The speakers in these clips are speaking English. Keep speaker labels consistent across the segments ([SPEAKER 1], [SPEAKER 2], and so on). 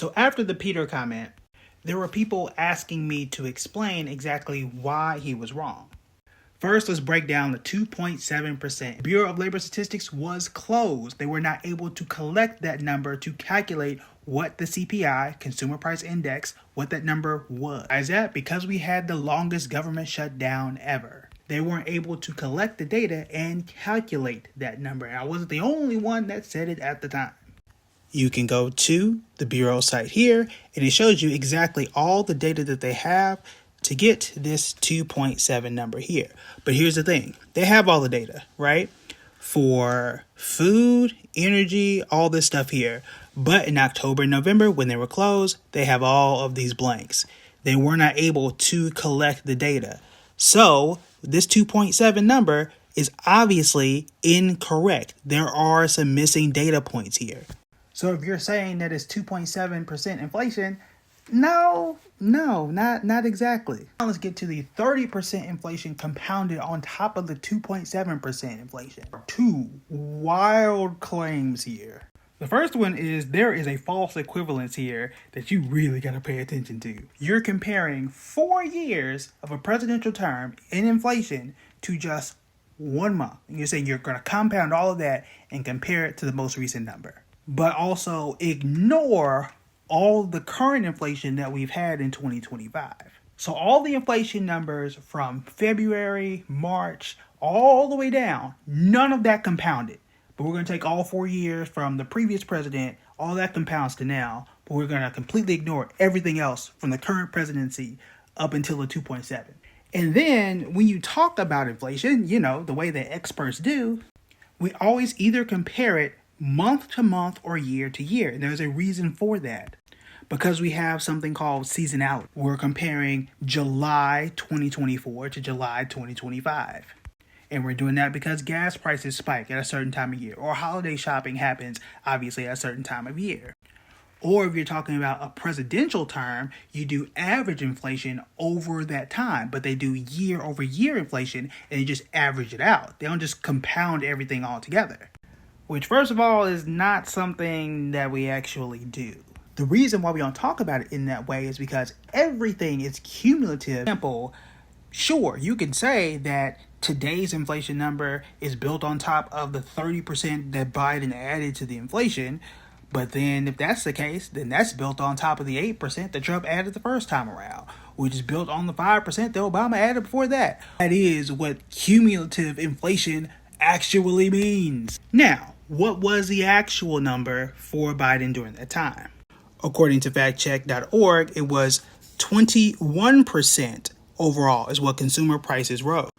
[SPEAKER 1] So after the Peter comment, there were people asking me to explain exactly why he was wrong. First, let's break down the 2.7%. Bureau of Labor Statistics was closed. They were not able to collect that number to calculate what the CPI, Consumer Price Index, what that number was. Why is that? Because we had the longest government shutdown ever. They weren't able to collect the data and calculate that number. And I wasn't the only one that said it at the time. You can go to the Bureau site here, and it shows you exactly all the data that they have to get this 2.7 number here. But here's the thing. They have all the data, right? For food, energy, all this stuff here. But in October and November, when they were closed, they have all of these blanks. They were not able to collect the data. So this 2.7 number is obviously incorrect. There are some missing data points here. So if you're saying that it's 2.7% inflation, no, not exactly. Now let's get to the 30% inflation compounded on top of the 2.7% inflation. Two wild claims here. The first one is there is a false equivalence here that you really got to pay attention to. You're comparing 4 years of a presidential term in inflation to just 1 month. And you're saying you're going to compound all of that and compare it to the most recent number. But also ignore all the current inflation that we've had in 2025. So all the inflation numbers from February, March, all the way down, none of that compounded. But we're going to take all 4 years from the previous president, all that compounds to now, but we're going to completely ignore everything else from the current presidency up until the 2.7. And then when you talk about inflation, the way that experts do, we always either compare it month to month or year to year. And there's a reason for that. Because we have something called seasonality. We're comparing July 2024 to July 2025. And we're doing that because gas prices spike at a certain time of year. Or holiday shopping happens, obviously, at a certain time of year. Or if you're talking about a presidential term, you do average inflation over that time. But they do year over year inflation and you just average it out. They don't just compound everything all together. Which, first of all, is not something that we actually do. The reason why we don't talk about it in that way is because everything is cumulative. Example, sure, you can say that today's inflation number is built on top of the 30% that Biden added to the inflation. But then if that's the case, then that's built on top of the 8% that Trump added the first time around, which is built on the 5% that Obama added before that. That is what cumulative inflation actually means. Now, what was the actual number for Biden during that time? According to factcheck.org, it was 21% overall is what consumer prices rose.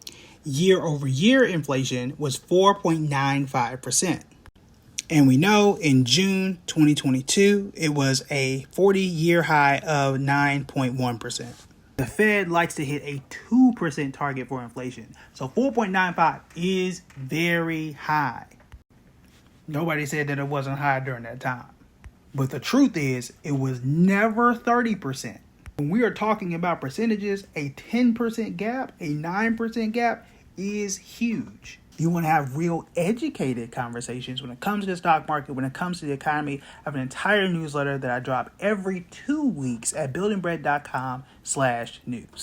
[SPEAKER 1] Year over year inflation was 4.95%. And we know in June 2022, it was a 40-year high of 9.1%. The Fed likes to hit a 2% target for inflation. So 4.95 is very high. Nobody said that it wasn't high during that time. But the truth is, it was never 30%. When we are talking about percentages, a 10% gap, a 9% gap is huge. You want to have real educated conversations when it comes to the stock market, when it comes to the economy. I have an entire newsletter that I drop every 2 weeks at buildingbread.com/news.